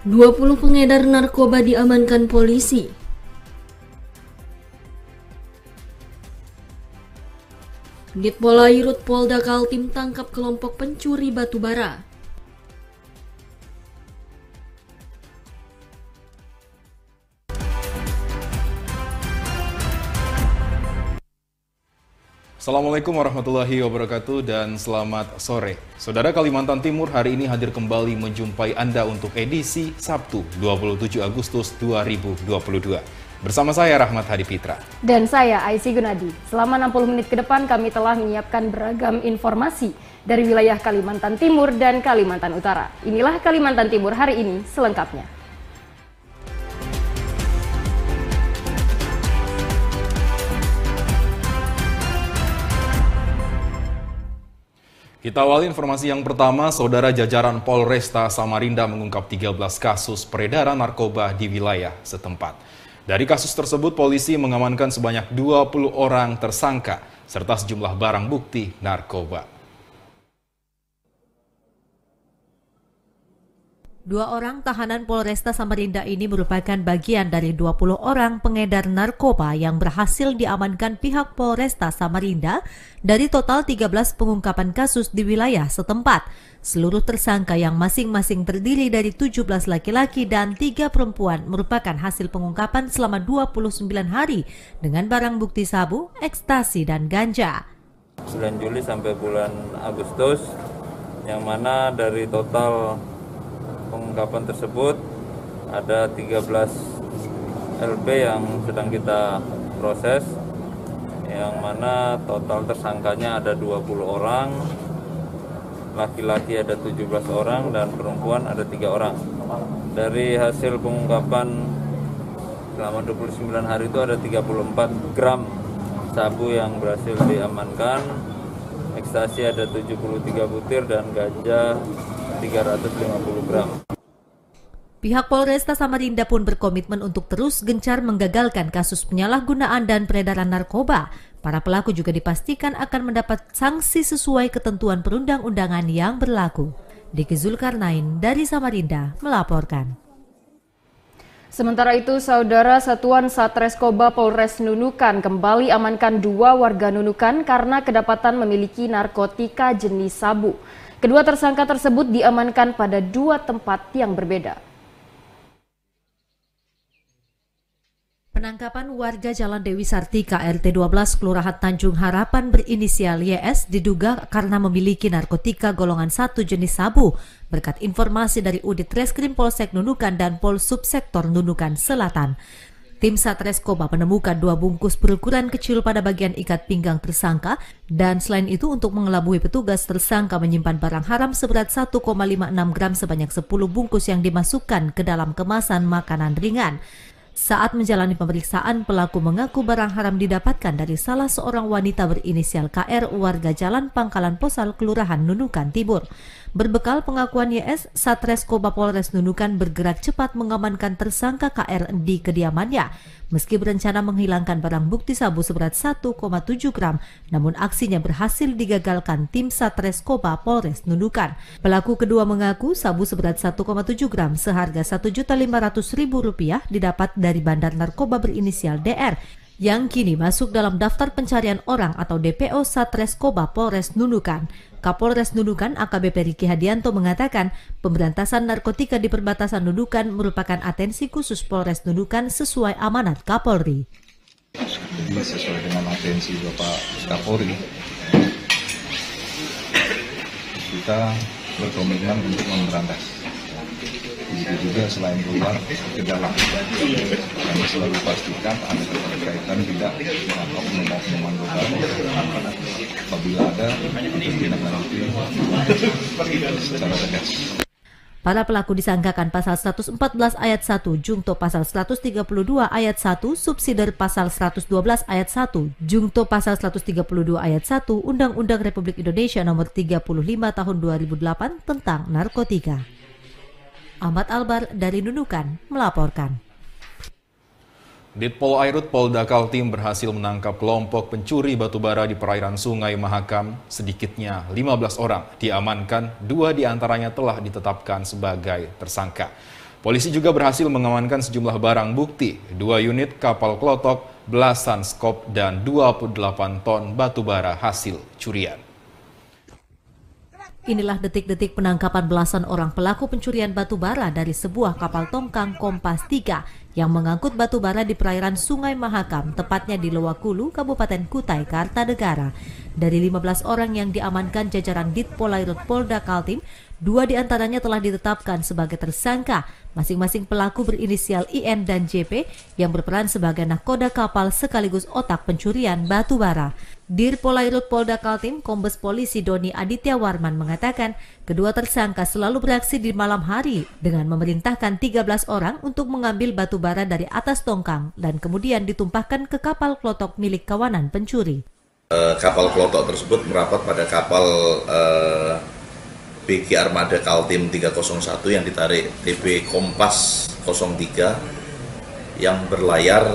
20 pengedar narkoba diamankan polisi. Ditpolairut Polda Kaltim tangkap kelompok pencuri batubara. Assalamualaikum warahmatullahi wabarakatuh dan selamat sore. Saudara, Kalimantan Timur hari ini hadir kembali menjumpai Anda untuk edisi Sabtu 27 Agustus 2022. Bersama saya Rahmat Hadi Fitra. Dan saya Aisy Gunadi. Selama 60 menit ke depan kami telah menyiapkan beragam informasi dari wilayah Kalimantan Timur dan Kalimantan Utara. Inilah Kalimantan Timur hari ini selengkapnya. Kita awali informasi yang pertama, Saudara, jajaran Polresta Samarinda mengungkap 13 kasus peredaran narkoba di wilayah setempat. Dari kasus tersebut, polisi mengamankan sebanyak 20 orang tersangka, serta sejumlah barang bukti narkoba. 2 orang tahanan Polresta Samarinda ini merupakan bagian dari 20 orang pengedar narkoba yang berhasil diamankan pihak Polresta Samarinda dari total 13 pengungkapan kasus di wilayah setempat. Seluruh tersangka yang masing-masing terdiri dari 17 laki-laki dan 3 perempuan merupakan hasil pengungkapan selama 29 hari dengan barang bukti sabu, ekstasi, dan ganja. Bulan Juli sampai bulan Agustus, yang mana dari total pengungkapan tersebut ada 13 LP yang sedang kita proses, yang mana total tersangkanya ada 20 orang, laki-laki ada 17 orang dan perempuan ada 3 orang. Dari hasil pengungkapan selama 29 hari itu ada 34 gram sabu yang berhasil diamankan, ekstasi ada 73 butir dan ganja 350 gram. Pihak Polresta Samarinda pun berkomitmen untuk terus gencar menggagalkan kasus penyalahgunaan dan peredaran narkoba. Para pelaku juga dipastikan akan mendapat sanksi sesuai ketentuan perundang-undangan yang berlaku. Diki Zulkarnain dari Samarinda melaporkan. Sementara itu, Saudara, Satuan Satreskoba Polres Nunukan kembali amankan 2 warga Nunukan karena kedapatan memiliki narkotika jenis sabu. Kedua tersangka tersebut diamankan pada 2 tempat yang berbeda. Penangkapan warga Jalan Dewi Sartika RT 12 Kelurahan Tanjung Harapan berinisial YS diduga karena memiliki narkotika golongan 1 jenis sabu. Berkat informasi dari Unit Reskrim Polsek Nunukan dan Polsubsektor Nunukan Selatan, tim Satreskoba menemukan 2 bungkus berukuran kecil pada bagian ikat pinggang tersangka, dan selain itu untuk mengelabui petugas, tersangka menyimpan barang haram seberat 1,56 gram sebanyak 10 bungkus yang dimasukkan ke dalam kemasan makanan ringan. Saat menjalani pemeriksaan, pelaku mengaku barang haram didapatkan dari salah seorang wanita berinisial KR warga Jalan Pangkalan Posal, Kelurahan Nunukan Timur. Berbekal pengakuan YS, Satreskoba Polres Nunukan bergerak cepat mengamankan tersangka KR di kediamannya. Meski berencana menghilangkan barang bukti sabu seberat 1,7 gram, namun aksinya berhasil digagalkan tim Satreskoba Polres Nunukan. Pelaku kedua mengaku sabu seberat 1,7 gram seharga Rp1.500.000 didapat dari bandar narkoba berinisial DR, yang kini masuk dalam daftar pencarian orang atau DPO Satreskoba Polres Nunukan. Kapolres Nunukan AKBP Riki Hadianto mengatakan pemberantasan narkotika di perbatasan Nunukan merupakan atensi khusus Polres Nunukan sesuai amanat Kapolri. Jadi sesuai dengan atensi Bapak Kapolri, kita berkomitmen untuk memberantas. Begitu juga selain keluar ke dalam, kami selalu pastikan ada keterkaitan tidak dengan oknum-oknum anggota apabila ada untuk ditindaklanjuti secara tegas. Para pelaku disangkakan pasal 114 ayat 1 Jungto pasal 132 ayat 1 subsidiar pasal 112 ayat 1 Jungto pasal 132 ayat 1 Undang-Undang Republik Indonesia Nomor 35 Tahun 2008 tentang narkotika. Ahmad Albar dari Nunukan melaporkan. Ditpolairut Polda Kaltim berhasil menangkap kelompok pencuri batubara di perairan Sungai Mahakam. Sedikitnya 15 orang diamankan, 2 diantaranya telah ditetapkan sebagai tersangka. Polisi juga berhasil mengamankan sejumlah barang bukti, 2 unit kapal klotok, belasan skop, dan 28 ton batu bara hasil curian. Inilah detik-detik penangkapan belasan orang pelaku pencurian batu bara dari sebuah kapal tongkang Kompas 3 yang mengangkut batu bara di perairan Sungai Mahakam, tepatnya di Lowakulu, Kabupaten Kutai Kartanegara. Dari 15 orang yang diamankan jajaran Ditpolairut Polda Kaltim, 2 diantaranya telah ditetapkan sebagai tersangka. Masing-masing pelaku berinisial IN dan JP yang berperan sebagai nahkoda kapal sekaligus otak pencurian batu bara. Dirpolairut Polda Kaltim, Kombes Polisi Doni Aditya Warman mengatakan kedua tersangka selalu beraksi di malam hari dengan memerintahkan 13 orang untuk mengambil batu bara dari atas tongkang dan kemudian ditumpahkan ke kapal klotok milik kawanan pencuri. Kapal klotok tersebut merapat pada kapal BG Armada Kaltim 301 yang ditarik DP Kompas 03 yang berlayar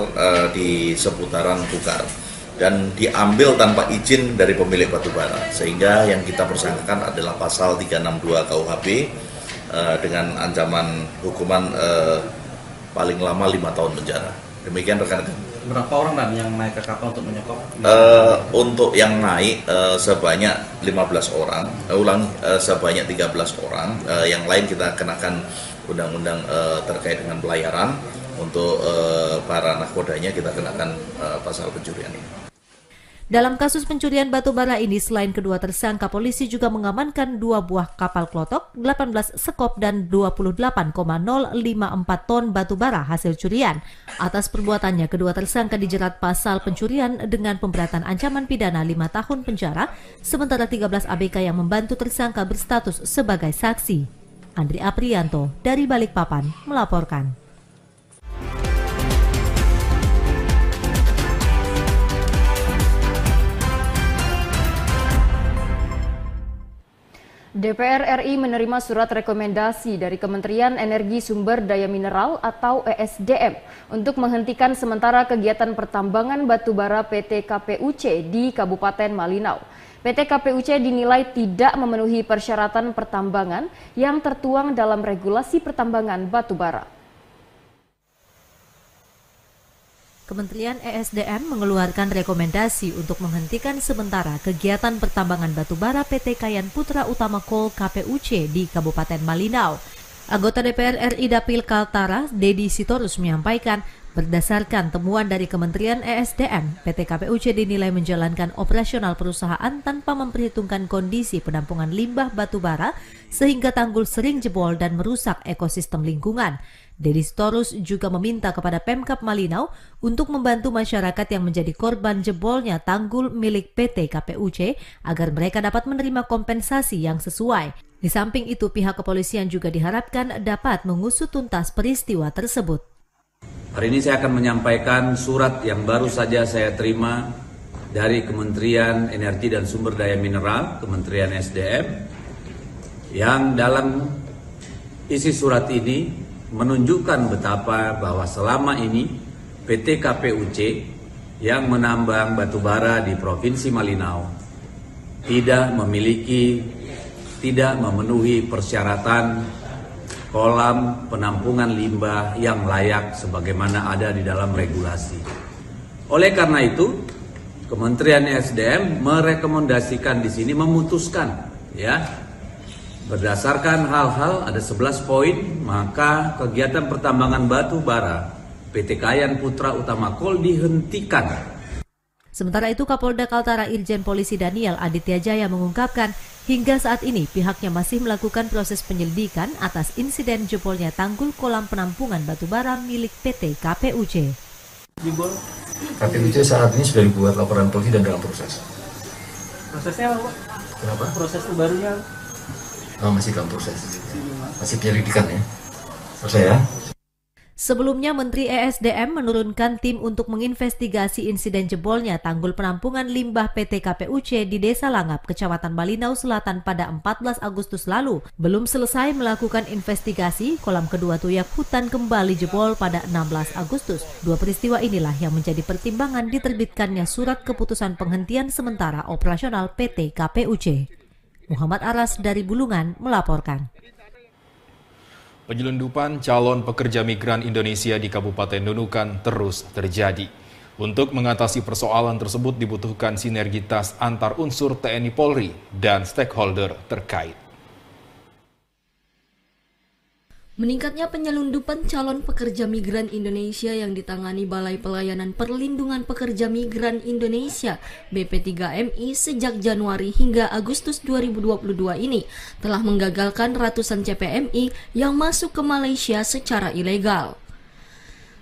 di seputaran Bukar dan diambil tanpa izin dari pemilik batubara, sehingga yang kita persangkakan adalah pasal 362 KUHP dengan ancaman hukuman paling lama 5 tahun penjara. Demikian rekan-rekan. Berapa orang dan yang naik ke kapal untuk menyekop? Untuk yang naik sebanyak 15 orang, sebanyak 13 orang. Yang lain kita kenakan undang-undang terkait dengan pelayaran. Untuk para nahkodanya kita kenakan pasal pencurian ini. Dalam kasus pencurian batu bara ini, selain kedua tersangka, polisi juga mengamankan 2 buah kapal klotok, 18 sekop, dan 28,054 ton batu bara hasil curian. Atas perbuatannya, kedua tersangka dijerat pasal pencurian dengan pemberatan ancaman pidana 5 tahun penjara, sementara 13 ABK yang membantu tersangka berstatus sebagai saksi. Andri Aprianto dari Balikpapan melaporkan. DPR RI menerima surat rekomendasi dari Kementerian Energi Sumber Daya Mineral atau ESDM untuk menghentikan sementara kegiatan pertambangan batubara PT KPUC di Kabupaten Malinau. PT KPUC dinilai tidak memenuhi persyaratan pertambangan yang tertuang dalam regulasi pertambangan batubara. Kementerian ESDM mengeluarkan rekomendasi untuk menghentikan sementara kegiatan pertambangan batubara PT Kayan Putra Utama Coal KPUC di Kabupaten Malinau. Anggota DPR RI Dapil Kaltara, Dedi Sitorus menyampaikan, berdasarkan temuan dari Kementerian ESDM, PT KPUC dinilai menjalankan operasional perusahaan tanpa memperhitungkan kondisi penampungan limbah batubara sehingga tanggul sering jebol dan merusak ekosistem lingkungan. Dedi Sitorus juga meminta kepada Pemkab Malinau untuk membantu masyarakat yang menjadi korban jebolnya tanggul milik PT KPUC agar mereka dapat menerima kompensasi yang sesuai. Di samping itu, pihak kepolisian juga diharapkan dapat mengusut tuntas peristiwa tersebut. Hari ini saya akan menyampaikan surat yang baru saja saya terima dari Kementerian Energi dan Sumber Daya Mineral, Kementerian SDM, yang dalam isi surat ini menunjukkan betapa bahwa selama ini PT KPUC yang menambang batubara di Provinsi Malinau tidak memenuhi persyaratan kolam penampungan limbah yang layak sebagaimana ada di dalam regulasi. Oleh karena itu, Kementerian SDM merekomendasikan di sini memutuskan berdasarkan hal-hal ada 11 poin, maka kegiatan pertambangan batu bara PT Kayan Putra Utama Coal dihentikan. Sementara itu, Kapolda Kaltara Irjen Polisi Daniel Aditya Jaya mengungkapkan hingga saat ini pihaknya masih melakukan proses penyelidikan atas insiden jebolnya tanggul kolam penampungan batubara milik PT KPUC. KPUC saat ini sudah dibuat laporan polisi dan dalam proses. Prosesnya apa, Pak? Kenapa? Proses terbarunya? Masih dalam proses. Masih penyelidikan ya. Selesai ya. Sebelumnya, Menteri ESDM menurunkan tim untuk menginvestigasi insiden jebolnya tanggul penampungan limbah PT KPUC di Desa Langap, Kecamatan Malinau Selatan pada 14 Agustus lalu. Belum selesai melakukan investigasi, kolam kedua Tuyak Hutan kembali jebol pada 16 Agustus. Dua peristiwa inilah yang menjadi pertimbangan diterbitkannya surat keputusan penghentian sementara operasional PT KPUC. Muhammad Aras dari Bulungan melaporkan. Penyelundupan calon pekerja migran Indonesia di Kabupaten Nunukan terus terjadi. Untuk mengatasi persoalan tersebut dibutuhkan sinergitas antar unsur TNI Polri dan stakeholder terkait. Meningkatnya penyelundupan calon pekerja migran Indonesia yang ditangani Balai Pelayanan Perlindungan Pekerja Migran Indonesia (BP3MI) sejak Januari hingga Agustus 2022 ini telah menggagalkan ratusan CPMI yang masuk ke Malaysia secara ilegal.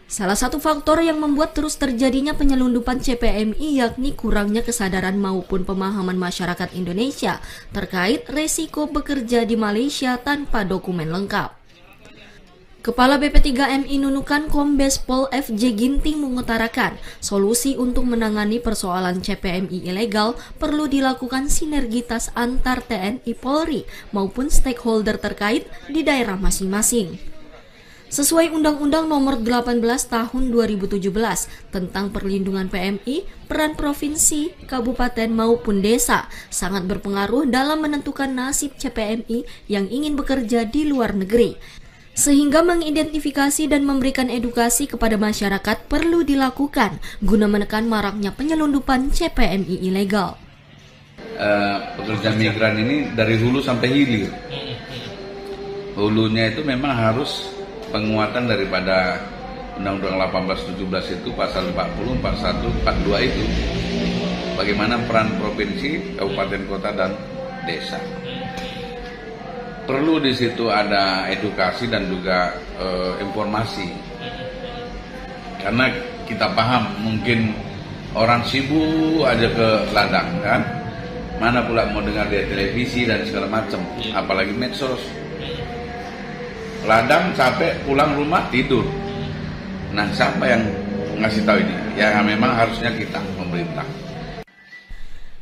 Salah satu faktor yang membuat terus terjadinya penyelundupan CPMI yakni kurangnya kesadaran maupun pemahaman masyarakat Indonesia terkait resiko bekerja di Malaysia tanpa dokumen lengkap. Kepala BP3MI Nunukan Kombes Pol FJ Ginting mengutarakan, solusi untuk menangani persoalan CPMI ilegal perlu dilakukan sinergitas antar TNI Polri maupun stakeholder terkait di daerah masing-masing. Sesuai Undang-Undang Nomor 18 Tahun 2017 tentang perlindungan PMI, peran provinsi, kabupaten maupun desa sangat berpengaruh dalam menentukan nasib CPMI yang ingin bekerja di luar negeri. Sehingga mengidentifikasi dan memberikan edukasi kepada masyarakat perlu dilakukan guna menekan maraknya penyelundupan CPMI ilegal. Pekerja migran ini dari hulu sampai hilir. Hulunya itu memang harus penguatan daripada Undang-Undang 1817 itu pasal 40, 41, 42 itu. Bagaimana peran provinsi, kabupaten, kota, dan desa. Perlu di situ ada edukasi dan juga informasi, karena kita paham mungkin orang sibuk aja ke ladang kan, mana pula mau dengar di televisi dan segala macam, apalagi medsos. Ladang capek pulang rumah tidur. Nah, siapa yang ngasih tahu ini? Ya memang harusnya kita, pemerintah.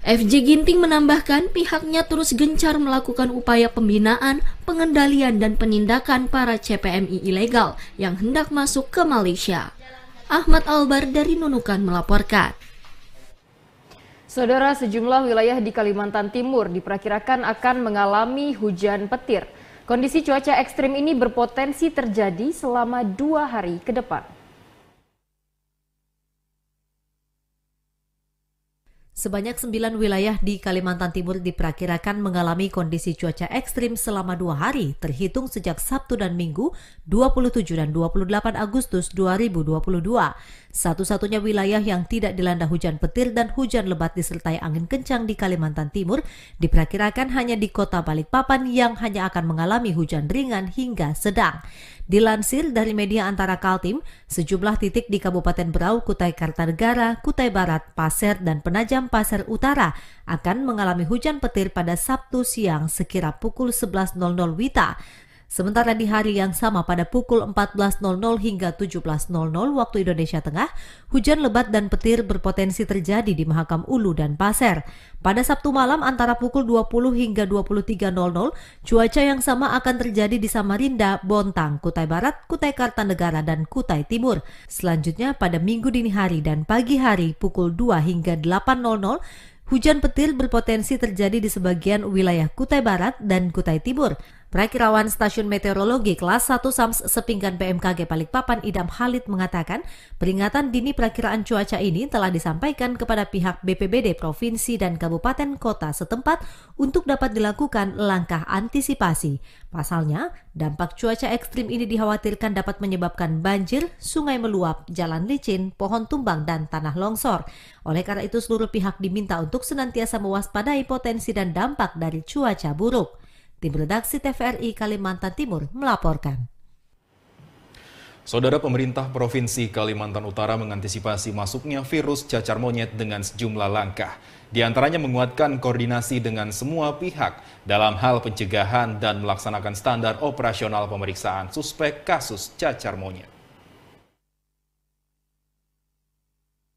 FJ Ginting menambahkan pihaknya terus gencar melakukan upaya pembinaan, pengendalian dan penindakan para CPMI ilegal yang hendak masuk ke Malaysia. Ahmad Albar dari Nunukan melaporkan. Saudara, sejumlah wilayah di Kalimantan Timur diperkirakan akan mengalami hujan petir. Kondisi cuaca ekstrim ini berpotensi terjadi selama 2 hari ke depan. Sebanyak 9 wilayah di Kalimantan Timur diperkirakan mengalami kondisi cuaca ekstrim selama 2 hari, terhitung sejak Sabtu dan Minggu 27 dan 28 Agustus 2022. Satu-satunya wilayah yang tidak dilanda hujan petir dan hujan lebat disertai angin kencang di Kalimantan Timur diperkirakan hanya di kota Balikpapan yang hanya akan mengalami hujan ringan hingga sedang. Dilansir dari media antara Kaltim, sejumlah titik di Kabupaten Berau, Kutai Kartanegara, Kutai Barat, Pasir, dan Penajam Pasir Utara akan mengalami hujan petir pada Sabtu siang sekira pukul 11.00 WITA. Sementara di hari yang sama pada pukul 14.00 hingga 17.00 waktu Indonesia Tengah, hujan lebat dan petir berpotensi terjadi di Mahakam Ulu dan Pasir. Pada Sabtu malam antara pukul 20 hingga 23.00, cuaca yang sama akan terjadi di Samarinda, Bontang, Kutai Barat, Kutai Kartanegara, dan Kutai Timur. Selanjutnya pada Minggu dini hari dan pagi hari pukul 2 hingga 8.00, hujan petir berpotensi terjadi di sebagian wilayah Kutai Barat dan Kutai Timur. Perakirawan Stasiun Meteorologi Kelas 1 SAMS Sepinggan BMKG Balikpapan Idam Khalid mengatakan peringatan dini perakiraan cuaca ini telah disampaikan kepada pihak BPBD Provinsi dan Kabupaten Kota setempat untuk dapat dilakukan langkah antisipasi. Pasalnya, dampak cuaca ekstrim ini dikhawatirkan dapat menyebabkan banjir, sungai meluap, jalan licin, pohon tumbang, dan tanah longsor. Oleh karena itu, seluruh pihak diminta untuk senantiasa mewaspadai potensi dan dampak dari cuaca buruk. Tim Redaksi TVRI Kalimantan Timur melaporkan. Saudara, pemerintah Provinsi Kalimantan Utara mengantisipasi masuknya virus cacar monyet dengan sejumlah langkah. Di antaranya menguatkan koordinasi dengan semua pihak dalam hal pencegahan dan melaksanakan standar operasional pemeriksaan suspek kasus cacar monyet.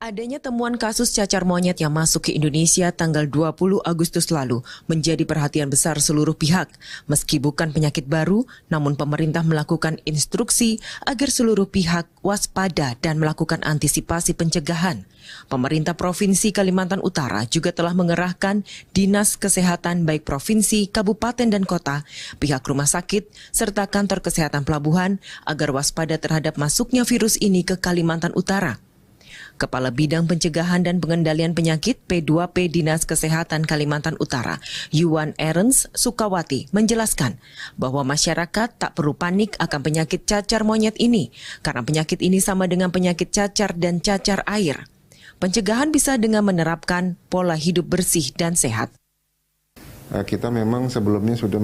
Adanya temuan kasus cacar monyet yang masuk ke Indonesia tanggal 20 Agustus lalu menjadi perhatian besar seluruh pihak. Meski bukan penyakit baru, namun pemerintah melakukan instruksi agar seluruh pihak waspada dan melakukan antisipasi pencegahan. Pemerintah Provinsi Kalimantan Utara juga telah mengerahkan Dinas Kesehatan baik provinsi, kabupaten dan kota, pihak rumah sakit, serta kantor kesehatan pelabuhan agar waspada terhadap masuknya virus ini ke Kalimantan Utara. Kepala Bidang Pencegahan dan Pengendalian Penyakit P2P Dinas Kesehatan Kalimantan Utara, Yuan Ernst Sukawati, menjelaskan bahwa masyarakat tak perlu panik akan penyakit cacar monyet ini, karena penyakit ini sama dengan penyakit cacar dan cacar air. Pencegahan bisa dengan menerapkan pola hidup bersih dan sehat. Kita memang sebelumnya sudah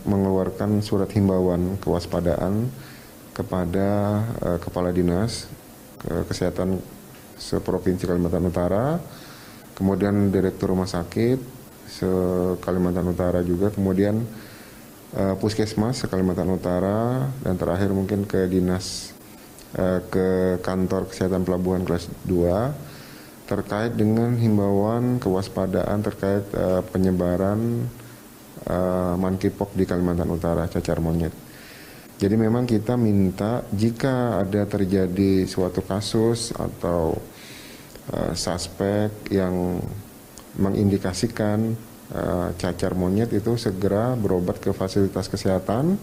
mengeluarkan surat himbauan kewaspadaan kepada Kepala Dinas Kesehatan se-Provinsi Kalimantan Utara, kemudian Direktur Rumah Sakit se-Kalimantan Utara juga, kemudian Puskesmas se-Kalimantan Utara, dan terakhir mungkin ke Dinas ke Kantor Kesehatan Pelabuhan kelas 2 terkait dengan himbauan kewaspadaan terkait penyebaran monkeypox di Kalimantan Utara, cacar monyet. Jadi memang kita minta jika ada terjadi suatu kasus atau suspek yang mengindikasikan cacar monyet itu segera berobat ke fasilitas kesehatan.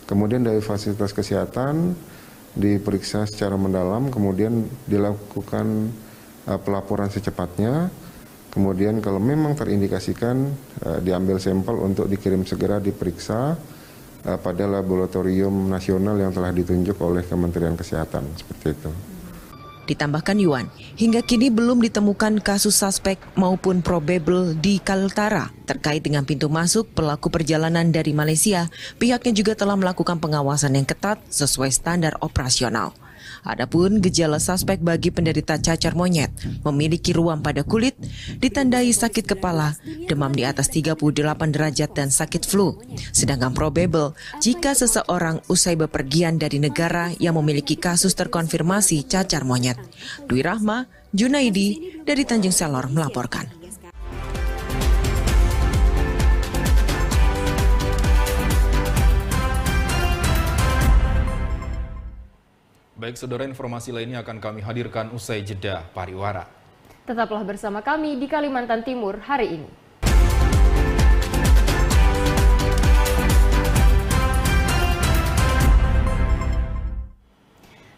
Kemudian dari fasilitas kesehatan diperiksa secara mendalam, kemudian dilakukan pelaporan secepatnya. Kemudian kalau memang terindikasikan diambil sampel untuk dikirim segera diperiksa pada laboratorium nasional yang telah ditunjuk oleh Kementerian Kesehatan, seperti itu. Ditambahkan Yuan, hingga kini belum ditemukan kasus suspek maupun probable di Kaltara. Terkait dengan pintu masuk pelaku perjalanan dari Malaysia, pihaknya juga telah melakukan pengawasan yang ketat sesuai standar operasional. Adapun gejala suspek bagi penderita cacar monyet memiliki ruam pada kulit, ditandai sakit kepala, demam di atas 38 derajat dan sakit flu. Sedangkan probable jika seseorang usai bepergian dari negara yang memiliki kasus terkonfirmasi cacar monyet. Dwi Rahma, Junaidi dari Tanjung Selor melaporkan. Baik, saudara, informasi lainnya akan kami hadirkan usai jeda pariwara. Tetaplah bersama kami di Kalimantan Timur hari ini.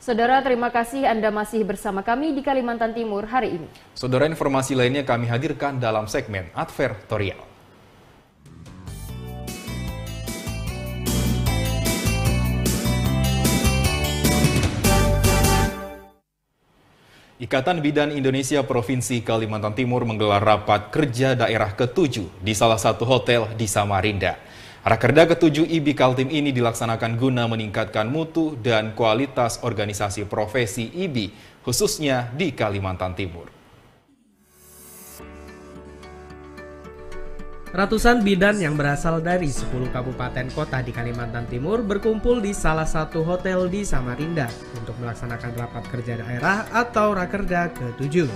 Saudara, terima kasih Anda masih bersama kami di Kalimantan Timur hari ini. Saudara, informasi lainnya kami hadirkan dalam segmen Advertorial. Ikatan Bidan Indonesia Provinsi Kalimantan Timur menggelar rapat kerja daerah ke-7 di salah satu hotel di Samarinda. Rakerda ke-7 IBI Kaltim ini dilaksanakan guna meningkatkan mutu dan kualitas organisasi profesi IBI, khususnya di Kalimantan Timur. Ratusan bidan yang berasal dari 10 kabupaten kota di Kalimantan Timur berkumpul di salah satu hotel di Samarinda untuk melaksanakan rapat kerja daerah atau Rakerda ke-7.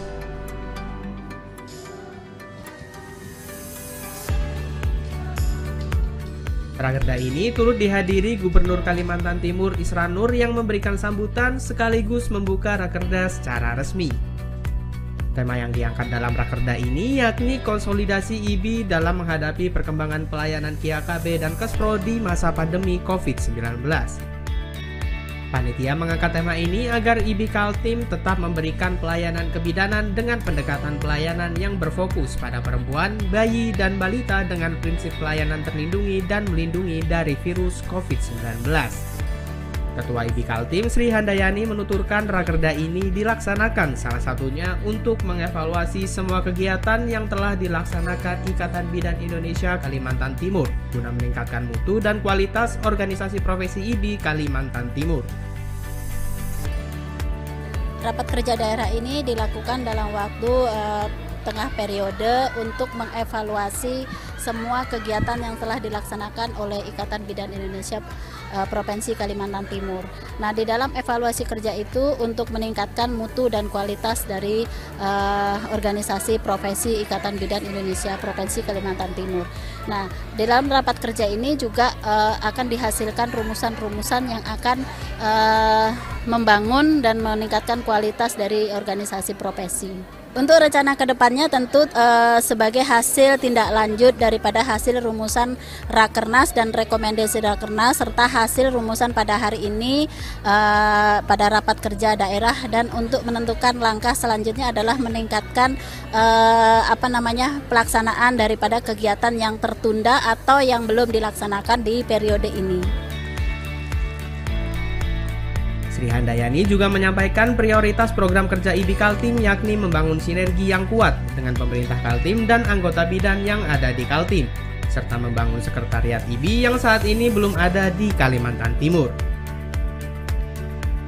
Rakerda ini turut dihadiri Gubernur Kalimantan Timur Isra Nur yang memberikan sambutan sekaligus membuka Rakerda secara resmi. Tema yang diangkat dalam Rakerda ini yakni konsolidasi IBI dalam menghadapi perkembangan pelayanan KIAKB dan Kespro di masa pandemi COVID-19. Panitia mengangkat tema ini agar IBI Kaltim tetap memberikan pelayanan kebidanan dengan pendekatan pelayanan yang berfokus pada perempuan, bayi, dan balita dengan prinsip pelayanan terlindungi dan melindungi dari virus COVID-19. Ketua IBI Kaltim Sri Handayani menuturkan Rakerda ini dilaksanakan salah satunya untuk mengevaluasi semua kegiatan yang telah dilaksanakan Ikatan Bidan Indonesia Kalimantan Timur guna meningkatkan mutu dan kualitas organisasi profesi IBI Kalimantan Timur. Rapat kerja daerah ini dilakukan dalam waktu tengah periode untuk mengevaluasi semua kegiatan yang telah dilaksanakan oleh Ikatan Bidan Indonesia Provinsi Kalimantan Timur. Nah, di dalam evaluasi kerja itu untuk meningkatkan mutu dan kualitas dari organisasi profesi Ikatan Bidan Indonesia Provinsi Kalimantan Timur. Nah, di dalam rapat kerja ini juga akan dihasilkan rumusan-rumusan yang akan membangun dan meningkatkan kualitas dari organisasi profesi. Untuk rencana kedepannya tentu sebagai hasil tindak lanjut daripada hasil rumusan Rakernas dan rekomendasi Rakernas serta hasil rumusan pada hari ini pada rapat kerja daerah, dan untuk menentukan langkah selanjutnya adalah meningkatkan pelaksanaan daripada kegiatan yang tertunda atau yang belum dilaksanakan di periode ini. Sri Handayani juga menyampaikan prioritas program kerja IBI Kaltim yakni membangun sinergi yang kuat dengan pemerintah Kaltim dan anggota bidan yang ada di Kaltim, serta membangun sekretariat IBI yang saat ini belum ada di Kalimantan Timur.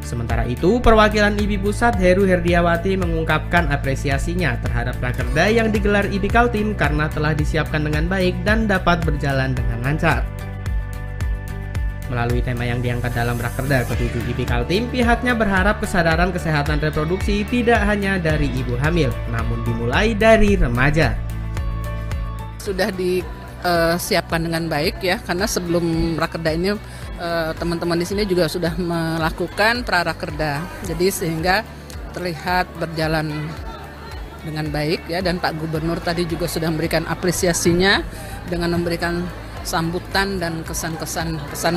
Sementara itu, perwakilan IBI Pusat Heru Herdiawati mengungkapkan apresiasinya terhadap rakerda yang digelar IBI Kaltim karena telah disiapkan dengan baik dan dapat berjalan dengan lancar. Melalui tema yang diangkat dalam Rakerda ke-7 IBI Kaltim, pihaknya berharap kesadaran kesehatan reproduksi tidak hanya dari ibu hamil, namun dimulai dari remaja. Sudah disiapkan dengan baik ya, karena sebelum Rakerda ini teman-teman di sini juga sudah melakukan pra-Rakerda. Jadi sehingga terlihat berjalan dengan baik ya, dan Pak Gubernur tadi juga sudah memberikan apresiasinya dengan memberikan sambutan dan kesan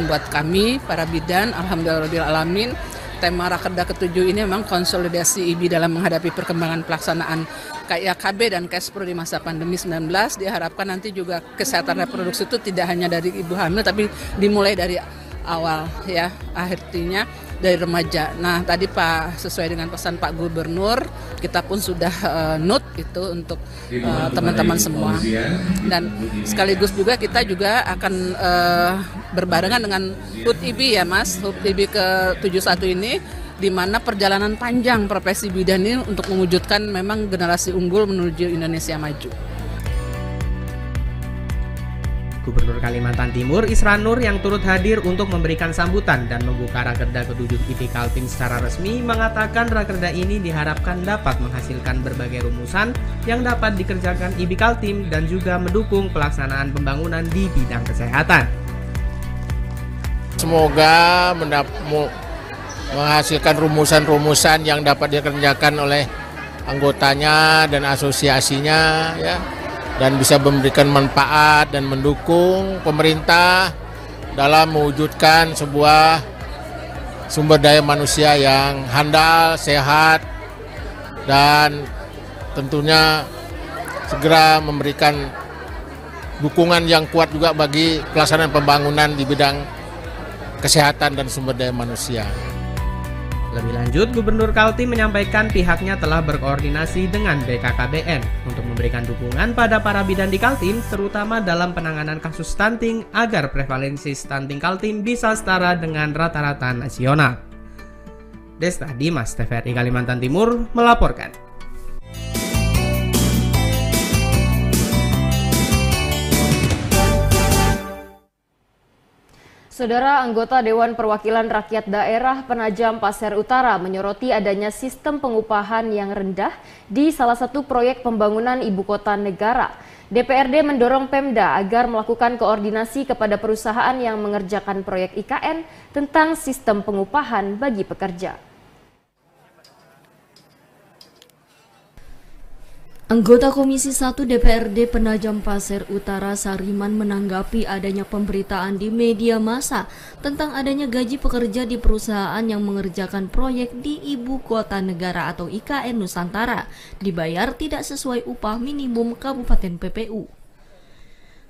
buat kami para bidan. Alhamdulillahirrahmanirrahim. Tema Rakerda ke-7 ini memang konsolidasi IBI dalam menghadapi perkembangan pelaksanaan KIAKB dan Kespro di masa pandemi 19. Diharapkan nanti juga kesehatan reproduksi itu tidak hanya dari ibu hamil tapi dimulai dari awal ya, artinya dari remaja. Nah, tadi Pak, sesuai dengan pesan Pak Gubernur, kita pun sudah note itu untuk teman-teman semua. Dan sekaligus juga kita juga akan berbarengan dengan HUT IBI ya Mas, HUT IBI ke-71 ini, di mana perjalanan panjang profesi bidan ini untuk mewujudkan memang generasi unggul menuju Indonesia maju. Gubernur Kalimantan Timur Isra Nur yang turut hadir untuk memberikan sambutan dan membuka Rakerda ke-7 IBI Kaltim secara resmi mengatakan Rakerda ini diharapkan dapat menghasilkan berbagai rumusan yang dapat dikerjakan IBI Kaltim dan juga mendukung pelaksanaan pembangunan di bidang kesehatan. Semoga menghasilkan rumusan-rumusan yang dapat dikerjakan oleh anggotanya dan asosiasinya ya, dan bisa memberikan manfaat dan mendukung pemerintah dalam mewujudkan sebuah sumber daya manusia yang handal, sehat, dan tentunya segera memberikan dukungan yang kuat juga bagi pelaksanaan pembangunan di bidang kesehatan dan sumber daya manusia. Lebih lanjut, Gubernur Kaltim menyampaikan pihaknya telah berkoordinasi dengan BKKBN untuk memberikan dukungan pada para bidan di Kaltim, terutama dalam penanganan kasus stunting agar prevalensi stunting Kaltim bisa setara dengan rata-rata nasional. Desta Dimas, TVRI Kalimantan Timur, melaporkan. Saudara, anggota Dewan Perwakilan Rakyat Daerah Penajam Pasir Utara menyoroti adanya sistem pengupahan yang rendah di salah satu proyek pembangunan ibu kota negara. DPRD mendorong Pemda agar melakukan koordinasi kepada perusahaan yang mengerjakan proyek IKN tentang sistem pengupahan bagi pekerja. Anggota Komisi 1 DPRD Penajam Pasir Utara Sariman menanggapi adanya pemberitaan di media massa tentang adanya gaji pekerja di perusahaan yang mengerjakan proyek di Ibu Kota Negara atau IKN Nusantara dibayar tidak sesuai upah minimum Kabupaten PPU.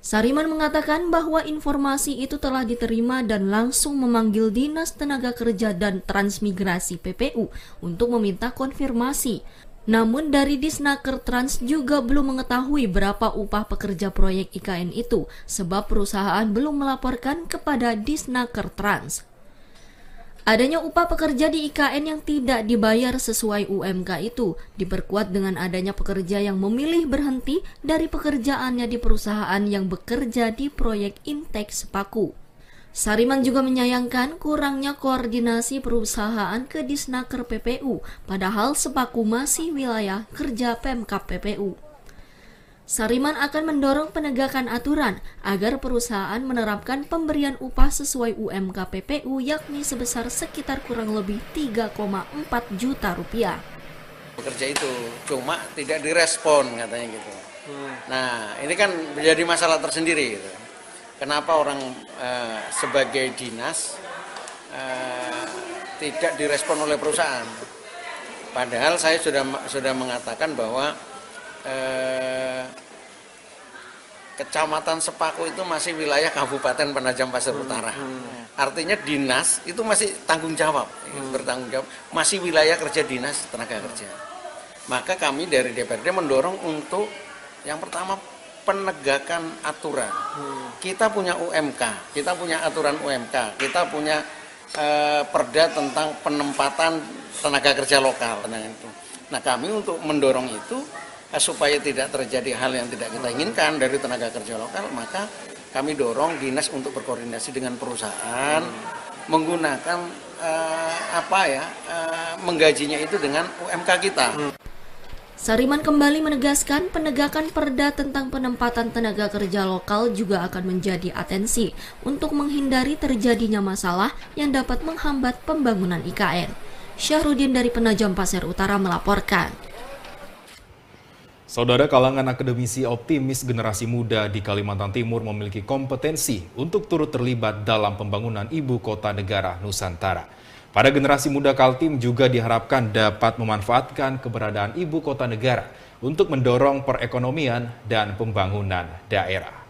Sariman mengatakan bahwa informasi itu telah diterima dan langsung memanggil Dinas Tenaga Kerja dan Transmigrasi PPU untuk meminta konfirmasi. Namun dari Disnaker Trans juga belum mengetahui berapa upah pekerja proyek IKN itu sebab perusahaan belum melaporkan kepada Disnaker Trans. Adanya upah pekerja di IKN yang tidak dibayar sesuai UMK itu diperkuat dengan adanya pekerja yang memilih berhenti dari pekerjaannya di perusahaan yang bekerja di proyek Intek Sepaku. Sariman juga menyayangkan kurangnya koordinasi perusahaan ke Disnaker PPU, padahal Sepaku masih wilayah kerja Pemkab PPU. Sariman akan mendorong penegakan aturan agar perusahaan menerapkan pemberian upah sesuai UMK PPU yakni sebesar sekitar kurang lebih 3,4 juta rupiah. Pekerja itu cuma tidak direspon katanya gitu. Nah ini kan menjadi masalah tersendiri gitu. Kenapa orang sebagai dinas tidak direspon oleh perusahaan? Padahal saya sudah mengatakan bahwa Kecamatan Sepaku itu masih wilayah Kabupaten Penajam Pasir Utara. Artinya dinas itu masih tanggung jawab, bertanggung jawab, masih wilayah kerja dinas tenaga kerja. Maka kami dari DPRD mendorong untuk yang pertama penegakan aturan. Kita punya UMK, kita punya aturan UMK, kita punya perda tentang penempatan tenaga kerja lokal. Nah kami untuk mendorong itu supaya tidak terjadi hal yang tidak kita inginkan dari tenaga kerja lokal, maka kami dorong dinas untuk berkoordinasi dengan perusahaan menggunakan menggajinya itu dengan UMK kita. Sariman kembali menegaskan penegakan perda tentang penempatan tenaga kerja lokal juga akan menjadi atensi untuk menghindari terjadinya masalah yang dapat menghambat pembangunan IKN. Syahrudin dari Penajam Pasir Utara melaporkan. Saudara, kalangan akademisi optimis generasi muda di Kalimantan Timur memiliki kompetensi untuk turut terlibat dalam pembangunan ibu kota negara Nusantara. Pada generasi muda Kaltim juga diharapkan dapat memanfaatkan keberadaan ibu kota negara untuk mendorong perekonomian dan pembangunan daerah.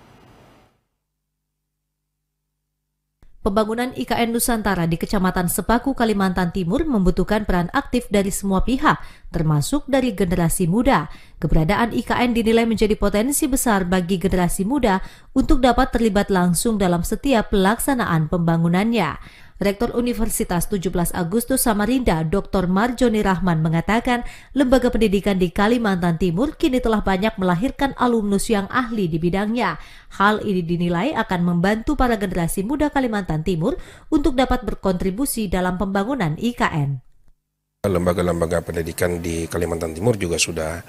Pembangunan IKN Nusantara di Kecamatan Sepaku, Kalimantan Timur membutuhkan peran aktif dari semua pihak, termasuk dari generasi muda. Keberadaan IKN dinilai menjadi potensi besar bagi generasi muda untuk dapat terlibat langsung dalam setiap pelaksanaan pembangunannya. Rektor Universitas 17 Agustus Samarinda, Dr. Marjoni Rahman mengatakan lembaga pendidikan di Kalimantan Timur kini telah banyak melahirkan alumnus yang ahli di bidangnya. Hal ini dinilai akan membantu para generasi muda Kalimantan Timur untuk dapat berkontribusi dalam pembangunan IKN. Lembaga-lembaga pendidikan di Kalimantan Timur juga sudah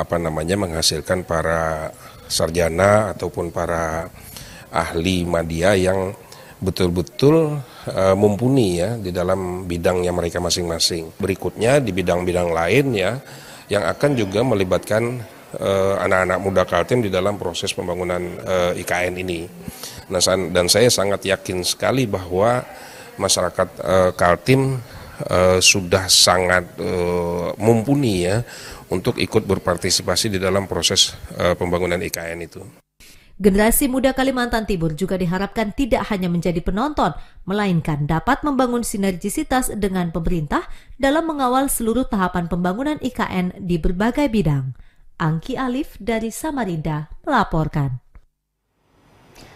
menghasilkan para sarjana ataupun para ahli media yang betul-betul mumpuni ya di dalam bidangnya mereka masing-masing. Berikutnya di bidang-bidang lain ya yang akan juga melibatkan anak-anak muda Kaltim di dalam proses pembangunan IKN ini. Nah, dan saya sangat yakin sekali bahwa masyarakat Kaltim sudah sangat mumpuni ya untuk ikut berpartisipasi di dalam proses pembangunan IKN itu. Generasi muda Kalimantan Timur juga diharapkan tidak hanya menjadi penonton, melainkan dapat membangun sinergisitas dengan pemerintah dalam mengawal seluruh tahapan pembangunan IKN di berbagai bidang. Angki Alif dari Samarinda melaporkan.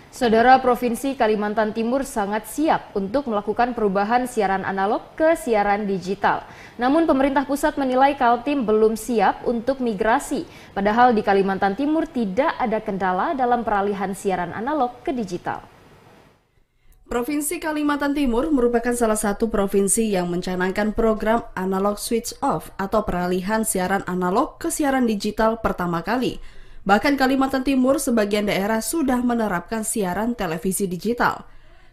Saudara, Provinsi Kalimantan Timur sangat siap untuk melakukan perubahan siaran analog ke siaran digital. Namun pemerintah pusat menilai Kaltim belum siap untuk migrasi. Padahal di Kalimantan Timur tidak ada kendala dalam peralihan siaran analog ke digital. Provinsi Kalimantan Timur merupakan salah satu provinsi yang mencanangkan program analog switch off atau peralihan siaran analog ke siaran digital pertama kali. Bahkan Kalimantan Timur sebagian daerah sudah menerapkan siaran televisi digital.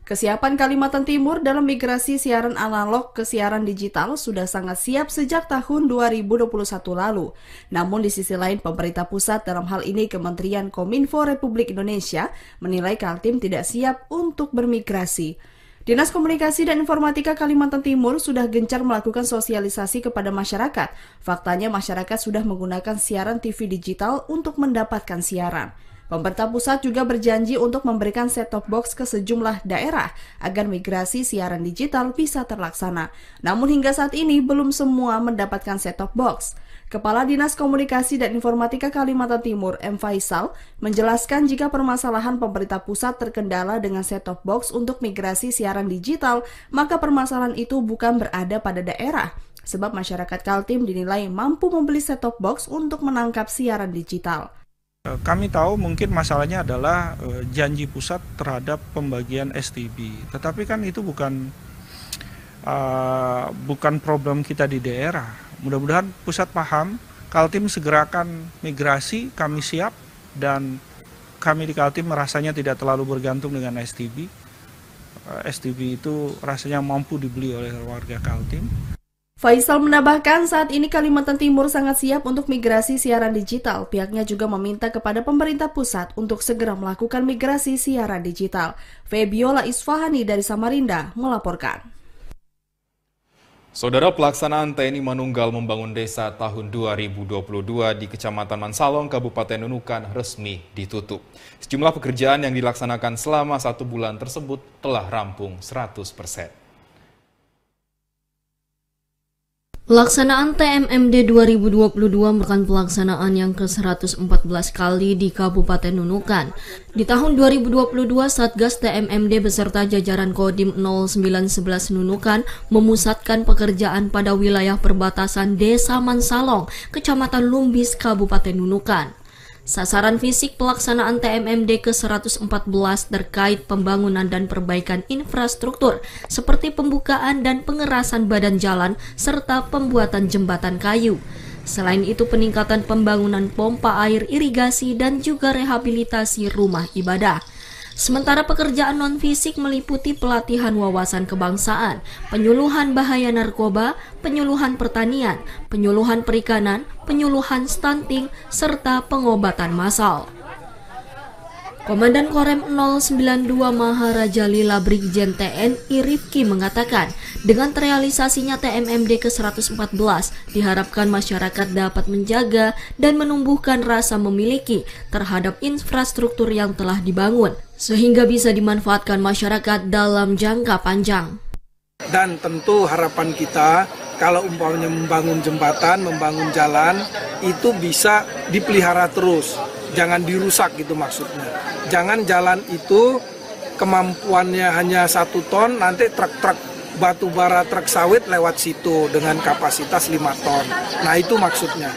Kesiapan Kalimantan Timur dalam migrasi siaran analog ke siaran digital sudah sangat siap sejak tahun 2021 lalu. Namun di sisi lain pemerintah pusat dalam hal ini Kementerian Kominfo Republik Indonesia menilai Kaltim tidak siap untuk bermigrasi. Dinas Komunikasi dan Informatika Kalimantan Timur sudah gencar melakukan sosialisasi kepada masyarakat. Faktanya masyarakat sudah menggunakan siaran TV digital untuk mendapatkan siaran. Pemerintah pusat juga berjanji untuk memberikan set-top box ke sejumlah daerah agar migrasi siaran digital bisa terlaksana. Namun hingga saat ini belum semua mendapatkan set-top box. Kepala Dinas Komunikasi dan Informatika Kalimantan Timur, M. Faisal, menjelaskan jika permasalahan pemerintah pusat terkendala dengan set-top box untuk migrasi siaran digital, maka permasalahan itu bukan berada pada daerah, sebab masyarakat Kaltim dinilai mampu membeli set-top box untuk menangkap siaran digital. Kami tahu mungkin masalahnya adalah janji pusat terhadap pembagian STB, tetapi kan itu bukan problem kita di daerah. Mudah-mudahan pusat paham, Kaltim segera akan migrasi, kami siap, dan kami di Kaltim rasanya tidak terlalu bergantung dengan STB. STB itu rasanya mampu dibeli oleh warga Kaltim. Faisal menambahkan saat ini Kalimantan Timur sangat siap untuk migrasi siaran digital. Pihaknya juga meminta kepada pemerintah pusat untuk segera melakukan migrasi siaran digital. Febiola Isfahani dari Samarinda melaporkan. Saudara, pelaksanaan TNI Manunggal Membangun Desa tahun 2022 di Kecamatan Mansalong, Kabupaten Nunukan resmi ditutup. Sejumlah pekerjaan yang dilaksanakan selama 1 bulan tersebut telah rampung 100%. Pelaksanaan TMMD 2022 merupakan pelaksanaan yang ke-114 kali di Kabupaten Nunukan. Di tahun 2022, Satgas TMMD beserta jajaran Kodim 0911 Nunukan memusatkan pekerjaan pada wilayah perbatasan Desa Mansalong, Kecamatan Lumbis, Kabupaten Nunukan. Sasaran fisik pelaksanaan TMMD ke-114 terkait pembangunan dan perbaikan infrastruktur seperti pembukaan dan pengerasan badan jalan serta pembuatan jembatan kayu. Selain itu, peningkatan pembangunan pompa air irigasi dan juga rehabilitasi rumah ibadah. Sementara pekerjaan non-fisik meliputi pelatihan wawasan kebangsaan, penyuluhan bahaya narkoba, penyuluhan pertanian, penyuluhan perikanan, penyuluhan stunting, serta pengobatan massal. Komandan Korem 092 Maharaja Lila Brigjen TNI Rifki mengatakan, dengan terrealisasinya TMMD ke-114, diharapkan masyarakat dapat menjaga dan menumbuhkan rasa memiliki terhadap infrastruktur yang telah dibangun, sehingga bisa dimanfaatkan masyarakat dalam jangka panjang. Dan tentu harapan kita, kalau umpamanya membangun jembatan, membangun jalan, itu bisa dipelihara terus. Jangan dirusak gitu maksudnya. Jangan jalan itu kemampuannya hanya 1 ton, nanti truk-truk batu bara, truk sawit lewat situ dengan kapasitas 5 ton. Nah itu maksudnya.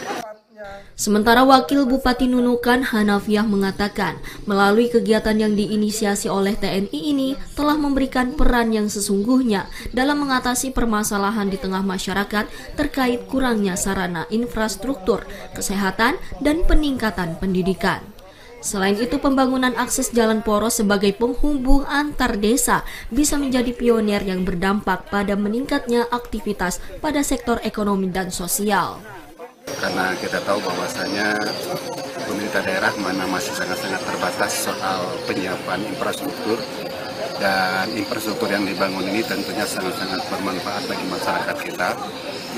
Sementara Wakil Bupati Nunukan Hanafiah mengatakan, melalui kegiatan yang diinisiasi oleh TNI ini telah memberikan peran yang sesungguhnya dalam mengatasi permasalahan di tengah masyarakat terkait kurangnya sarana infrastruktur, kesehatan, dan peningkatan pendidikan. Selain itu, pembangunan akses jalan poros sebagai penghubung antar desa bisa menjadi pionir yang berdampak pada meningkatnya aktivitas pada sektor ekonomi dan sosial. Karena kita tahu bahwasanya pemerintah daerah mana masih sangat-sangat terbatas soal penyiapan infrastruktur, dan infrastruktur yang dibangun ini tentunya sangat-sangat bermanfaat bagi masyarakat kita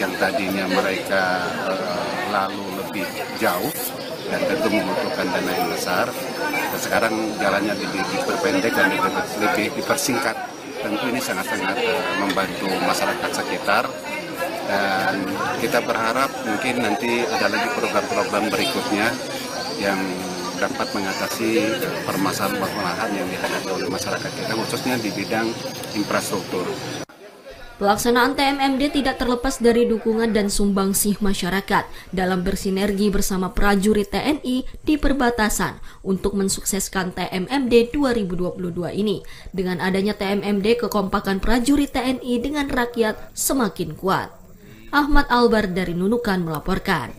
yang tadinya mereka lalu lebih jauh dan tentu membutuhkan dana yang besar, dan sekarang jalannya lebih diperpendek dan lebih dipersingkat. Tentu ini sangat-sangat membantu masyarakat sekitar. Dan kita berharap mungkin nanti ada lagi program-program berikutnya yang dapat mengatasi permasalahan yang dihadapi oleh masyarakat kita, khususnya di bidang infrastruktur. Pelaksanaan TMMD tidak terlepas dari dukungan dan sumbangsih masyarakat dalam bersinergi bersama prajurit TNI di perbatasan untuk mensukseskan TMMD 2022 ini. Dengan adanya TMMD, kekompakan prajurit TNI dengan rakyat semakin kuat. Ahmad Albar dari Nunukan melaporkan.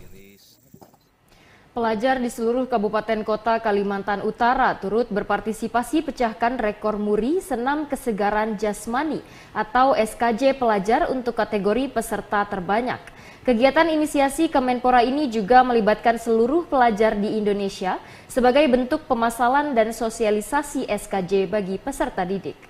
Pelajar di seluruh kabupaten kota Kalimantan Utara turut berpartisipasi pecahkan rekor muri senam kesegaran jasmani atau SKJ pelajar untuk kategori peserta terbanyak. Kegiatan inisiasi Kemenpora ini juga melibatkan seluruh pelajar di Indonesia sebagai bentuk pemasalan dan sosialisasi SKJ bagi peserta didik.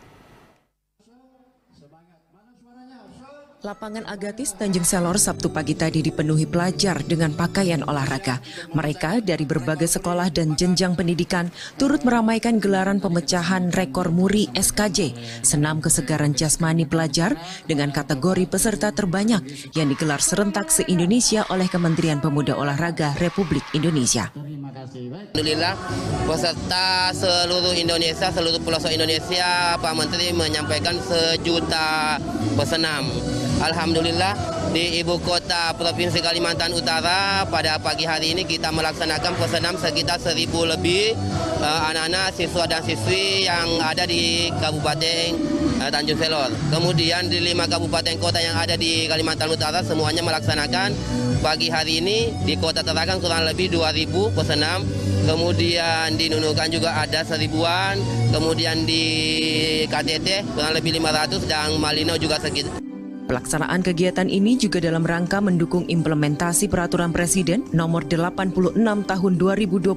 Lapangan Agatis Tanjung Selor Sabtu pagi tadi dipenuhi pelajar dengan pakaian olahraga. Mereka dari berbagai sekolah dan jenjang pendidikan turut meramaikan gelaran pemecahan rekor muri SKJ, senam kesegaran jasmani pelajar dengan kategori peserta terbanyak yang digelar serentak se-Indonesia oleh Kementerian Pemuda Olahraga Republik Indonesia. Alhamdulillah, peserta seluruh Indonesia, seluruh pelosok Indonesia, Pak Menteri menyampaikan 1 juta pesenam. Alhamdulillah, di ibu kota Provinsi Kalimantan Utara pada pagi hari ini kita melaksanakan pesenam sekitar 1.000 lebih anak-anak, siswa dan siswi yang ada di Kabupaten Tanjung Selor. Kemudian di 5 kabupaten kota yang ada di Kalimantan Utara semuanya melaksanakan pagi hari ini. Di Kota Tarakan kurang lebih 2.000 pesenam. Kemudian di Nunukan juga ada 1.000-an. Kemudian di KTT kurang lebih 500 dan Malino juga sekitar. Pelaksanaan kegiatan ini juga dalam rangka mendukung implementasi Peraturan Presiden Nomor 86 Tahun 2021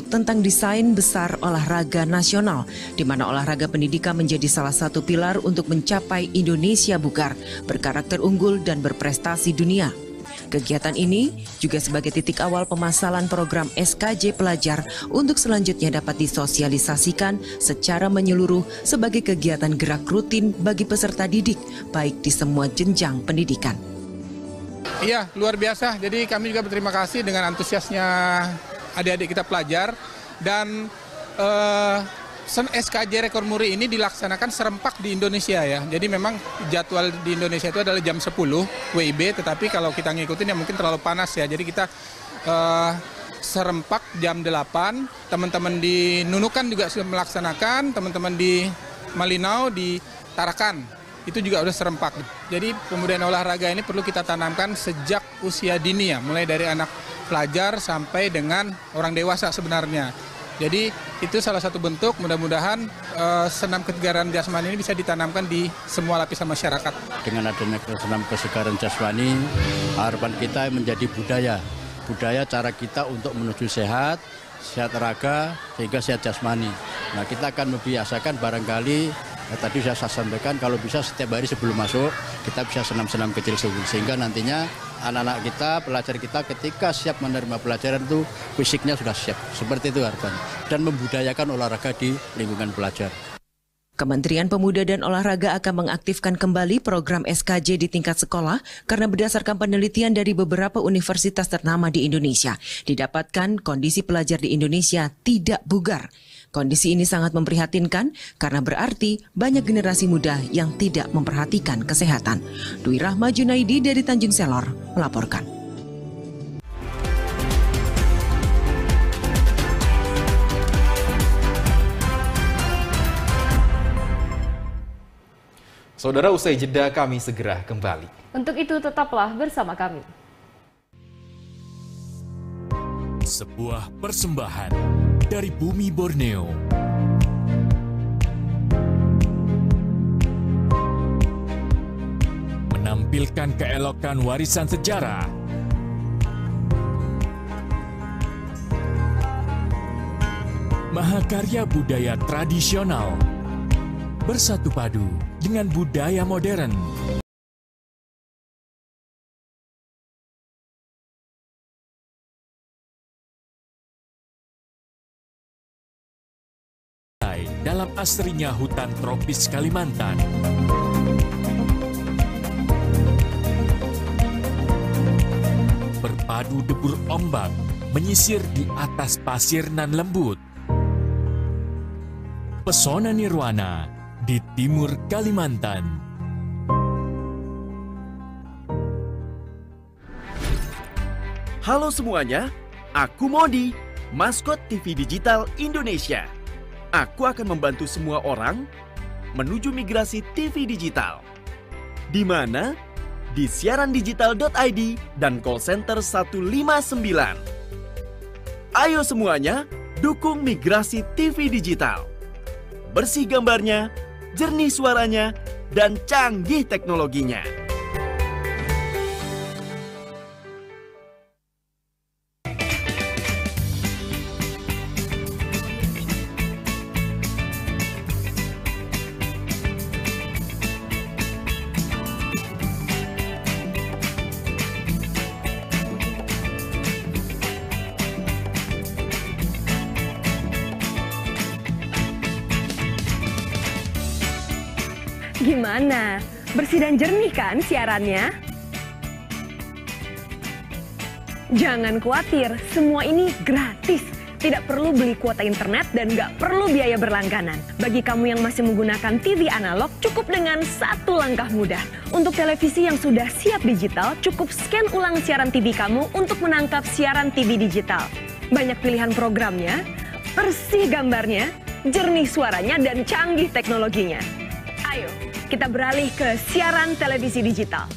tentang Desain Besar Olahraga Nasional, di mana olahraga pendidikan menjadi salah satu pilar untuk mencapai Indonesia bugar, berkarakter unggul dan berprestasi dunia. Kegiatan ini juga sebagai titik awal pemasalan program SKJ pelajar untuk selanjutnya dapat disosialisasikan secara menyeluruh sebagai kegiatan gerak rutin bagi peserta didik, baik di semua jenjang pendidikan. Iya, luar biasa. Jadi kami juga berterima kasih dengan antusiasnya adik-adik kita pelajar. Dan SKJ rekor muri ini dilaksanakan serempak di Indonesia ya. Jadi memang jadwal di Indonesia itu adalah jam 10 WIB, tetapi kalau kita ngikutin ya mungkin terlalu panas ya. Jadi kita serempak jam 8. Teman-teman di Nunukan juga sudah melaksanakan, teman-teman di Malinau, di Tarakan itu juga udah serempak. Jadi pemudaan olahraga ini perlu kita tanamkan sejak usia dini ya, mulai dari anak pelajar sampai dengan orang dewasa sebenarnya. Jadi itu salah satu bentuk, mudah-mudahan senam kesegaran jasmani ini bisa ditanamkan di semua lapisan masyarakat. Dengan adanya senam kesegaran jasmani, harapan kita menjadi budaya cara kita untuk menuju sehat raga sehingga sehat jasmani. Nah, kita akan membiasakan barangkali, tadi saya sampaikan kalau bisa setiap hari sebelum masuk kita bisa senam-senam kecil sehingga nantinya anak-anak kita, pelajar kita ketika siap menerima pelajaran itu fisiknya sudah siap. Seperti itu harapan. Dan membudayakan olahraga di lingkungan pelajar. Kementerian Pemuda dan Olahraga akan mengaktifkan kembali program SKJ di tingkat sekolah karena berdasarkan penelitian dari beberapa universitas ternama di Indonesia, didapatkan kondisi pelajar di Indonesia tidak bugar. Kondisi ini sangat memprihatinkan karena berarti banyak generasi muda yang tidak memperhatikan kesehatan. Dwi Rahma Junaidi dari Tanjung Selor melaporkan. Saudara, usai jeda kami segera kembali. Untuk itu tetaplah bersama kami. Sebuah persembahan dari bumi Borneo. Menampilkan keelokan warisan sejarah. Mahakarya budaya tradisional. Bersatu padu dengan budaya modern. Dalam asrinya hutan tropis Kalimantan. Berpadu debur ombak menyisir di atas pasir nan lembut. Pesona nirwana di timur Kalimantan. Halo semuanya, aku Modi, maskot TV Digital Indonesia. Aku akan membantu semua orang menuju migrasi TV digital. Di mana? Di siarandigital.id dan call center 159. Ayo semuanya, dukung migrasi TV digital. Bersih gambarnya, jernih suaranya, dan canggih teknologinya. Gimana? Bersih dan jernih kan siarannya? Jangan khawatir, semua ini gratis. Tidak perlu beli kuota internet dan nggak perlu biaya berlangganan. Bagi kamu yang masih menggunakan TV analog, cukup dengan satu langkah mudah. Untuk televisi yang sudah siap digital, cukup scan ulang siaran TV kamu untuk menangkap siaran TV digital. Banyak pilihan programnya, bersih gambarnya, jernih suaranya, dan canggih teknologinya. Ayo, kita beralih ke siaran televisi digital.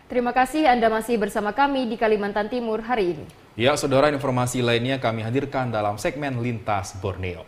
Terima kasih Anda masih bersama kami di Kalimantan Timur hari ini. Ya, saudara, informasi lainnya kami hadirkan dalam segmen Lintas Borneo.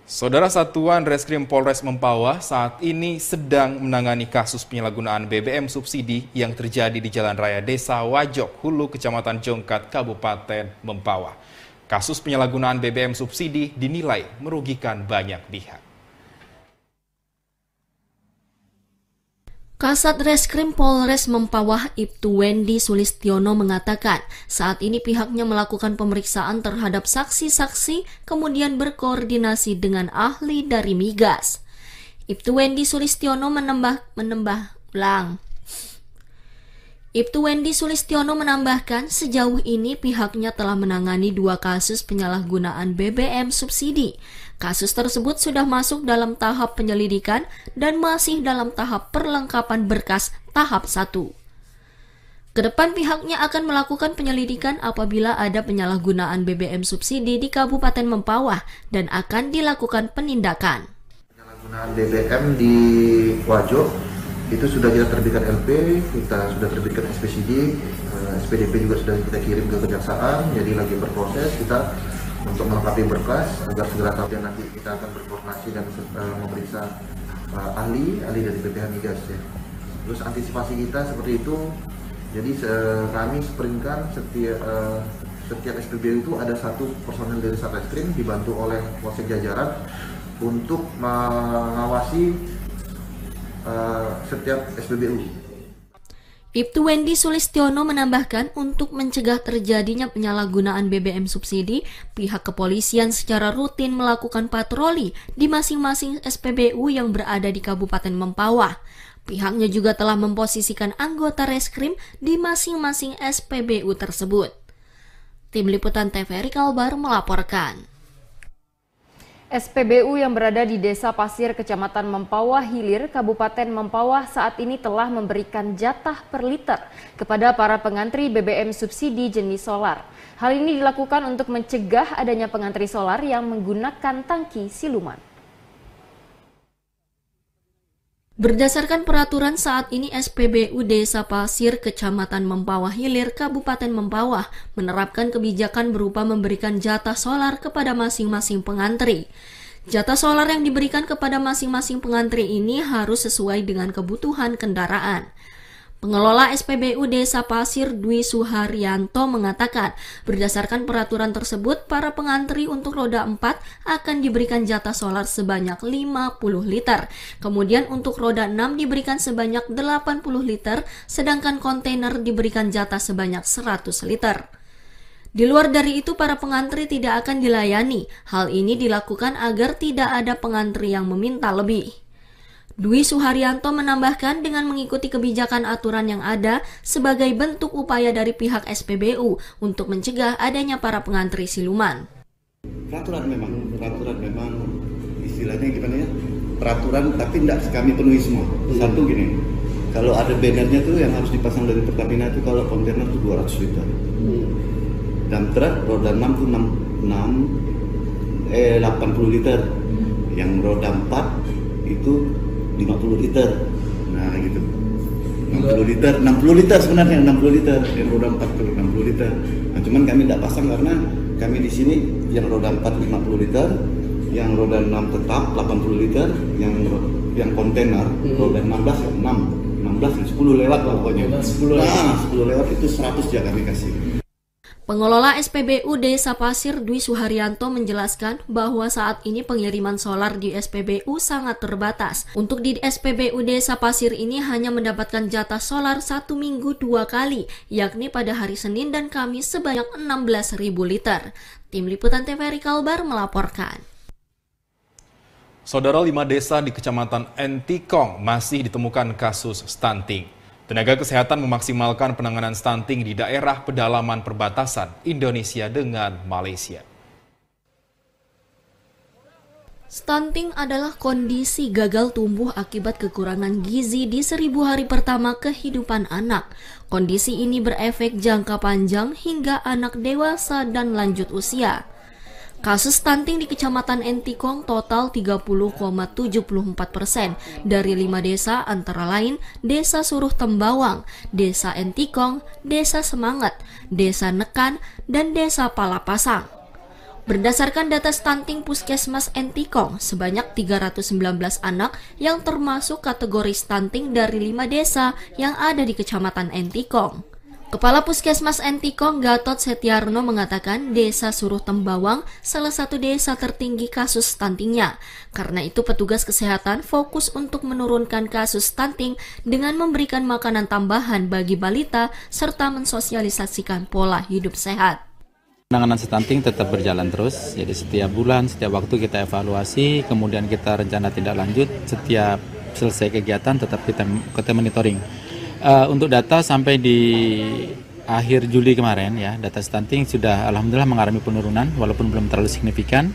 Saudara, Satuan Reskrim Polres Mempawah saat ini sedang menangani kasus penyalahgunaan BBM subsidi yang terjadi di Jalan Raya Desa Wajok, Hulu, Kecamatan Jongkat, Kabupaten Mempawah. Kasus penyalahgunaan BBM subsidi dinilai merugikan banyak pihak. Kasat Reskrim Polres Mempawah Ibtu Wendy Sulistiono mengatakan saat ini pihaknya melakukan pemeriksaan terhadap saksi-saksi kemudian berkoordinasi dengan ahli dari migas. Ibtu Wendy Sulistiono menambahkan sejauh ini pihaknya telah menangani 2 kasus penyalahgunaan BBM subsidi. Kasus tersebut sudah masuk dalam tahap penyelidikan dan masih dalam tahap perlengkapan berkas tahap 1. Kedepan pihaknya akan melakukan penyelidikan apabila ada penyalahgunaan BBM subsidi di Kabupaten Mempawah dan akan dilakukan penindakan. Penyalahgunaan BBM di Wajok itu sudah kita terbitkan LP, kita sudah terbitkan SPCD, SPDP juga sudah kita kirim ke kejaksaan, jadi lagi berproses kita untuk melengkapi berkas agar segera tahu. Nanti kita akan berkoordinasi dan memeriksa ahli dari BPH Migas ya. Terus antisipasi kita seperti itu, jadi kami sprintkan setiap SPBU itu ada 1 personel dari Satreskrim dibantu oleh polsek jajaran untuk mengawasi setiap SPBU. Ibtu Wendy Sulistiono menambahkan untuk mencegah terjadinya penyalahgunaan BBM subsidi, pihak kepolisian secara rutin melakukan patroli di masing-masing SPBU yang berada di Kabupaten Mempawah. Pihaknya juga telah memposisikan anggota reskrim di masing-masing SPBU tersebut. Tim Liputan TVRI Kalbar melaporkan. SPBU yang berada di Desa Pasir, Kecamatan Mempawah Hilir, Kabupaten Mempawah saat ini telah memberikan jatah per liter kepada para pengantri BBM subsidi jenis solar. Hal ini dilakukan untuk mencegah adanya pengantri solar yang menggunakan tangki siluman. Berdasarkan peraturan saat ini SPBU Desa Pasir, Kecamatan Mempawah Hilir, Kabupaten Mempawah menerapkan kebijakan berupa memberikan jatah solar kepada masing-masing pengantri. Jatah solar yang diberikan kepada masing-masing pengantri ini harus sesuai dengan kebutuhan kendaraan. Pengelola SPBU Desa Pasir Dwi Suharyanto mengatakan, berdasarkan peraturan tersebut, para pengantri untuk roda 4 akan diberikan jatah solar sebanyak 50 liter. Kemudian untuk roda 6 diberikan sebanyak 80 liter, sedangkan kontainer diberikan jatah sebanyak 100 liter. Di luar dari itu, para pengantri tidak akan dilayani. Hal ini dilakukan agar tidak ada pengantri yang meminta lebih. Dwi Suharyanto menambahkan dengan mengikuti kebijakan aturan yang ada sebagai bentuk upaya dari pihak SPBU untuk mencegah adanya para pengantri siluman. Peraturan memang istilahnya gimana ya? Peraturan tapi tidak kami penuhi semua. Satu gini, kalau ada bannernya tuh yang harus dipasang dari Pertamina itu kalau kontainer tuh 200 liter. Dan truk roda 6 tuh 80 liter. Yang roda 4 itu 50 liter, nah gitu, 60 liter sebenarnya, 60 liter, yang roda 4 tuh 60 liter. Nah cuman kami tidak pasang karena kami di sini yang roda 4 50 liter, yang roda 6 tetap 80 liter, yang kontainer roda 16 10 lewat lah pokoknya. 10 lewat itu 100 ya kami kasih. Pengelola SPBU Desa Pasir Dwi Suharyanto menjelaskan bahwa saat ini pengiriman solar di SPBU sangat terbatas. Untuk di SPBU Desa Pasir ini hanya mendapatkan jatah solar 1 minggu 2 kali, yakni pada hari Senin dan Kamis sebanyak 16.000 liter. Tim Liputan TVRI Kalbar melaporkan. Saudara, 5 desa di Kecamatan Entikong masih ditemukan kasus stunting. Tenaga kesehatan memaksimalkan penanganan stunting di daerah pedalaman perbatasan Indonesia dengan Malaysia. Stunting adalah kondisi gagal tumbuh akibat kekurangan gizi di 1000 hari pertama kehidupan anak. Kondisi ini berefek jangka panjang hingga anak dewasa dan lanjut usia. Kasus stunting di Kecamatan Entikong total 30,74% dari 5 desa antara lain Desa Suruh Tembawang, Desa Entikong, Desa Semangat, Desa Nekan, dan Desa Palapasang. Berdasarkan data stunting Puskesmas Entikong, sebanyak 319 anak yang termasuk kategori stunting dari 5 desa yang ada di Kecamatan Entikong. Kepala Puskesmas Entikong Gatot Setiarno mengatakan Desa Suruh Tembawang salah satu desa tertinggi kasus stuntingnya. Karena itu petugas kesehatan fokus untuk menurunkan kasus stunting dengan memberikan makanan tambahan bagi balita serta mensosialisasikan pola hidup sehat. Penanganan stunting tetap berjalan terus, jadi setiap bulan, setiap waktu kita evaluasi, kemudian kita rencana tindak lanjut, setiap selesai kegiatan tetap kita monitoring. Untuk data sampai di akhir Juli kemarin ya, data stunting sudah alhamdulillah mengalami penurunan walaupun belum terlalu signifikan.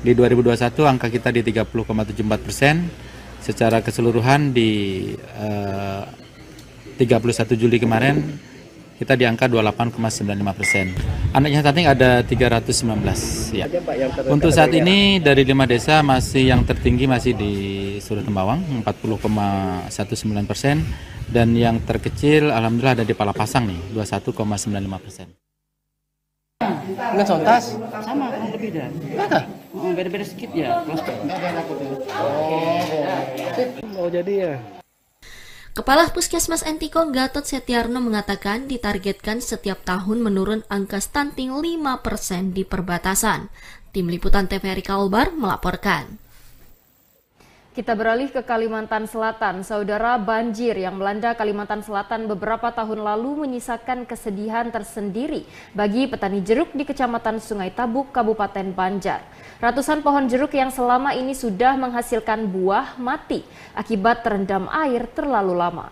Di 2021 angka kita di 30,74%, secara keseluruhan di 31 Juli kemarin kita di angka 28,95%. Anaknya stunting ada 319 ya. Untuk saat ini dari 5 desa masih yang tertinggi masih di Suruh Tembawang 40,19%. Dan yang terkecil alhamdulillah ada di Palapasang nih 21,95%. Enggak contas sama beda. Beda-beda sedikit ya. Oh jadi ya. Kepala Puskesmas Entikong Gatot Setiarno mengatakan ditargetkan setiap tahun menurun angka stunting 5% di perbatasan. Tim Liputan TVRI Kalbar melaporkan. Kita beralih ke Kalimantan Selatan. Saudara, banjir yang melanda Kalimantan Selatan beberapa tahun lalu menyisakan kesedihan tersendiri bagi petani jeruk di Kecamatan Sungai Tabuk, Kabupaten Banjar. Ratusan pohon jeruk yang selama ini sudah menghasilkan buah mati akibat terendam air terlalu lama.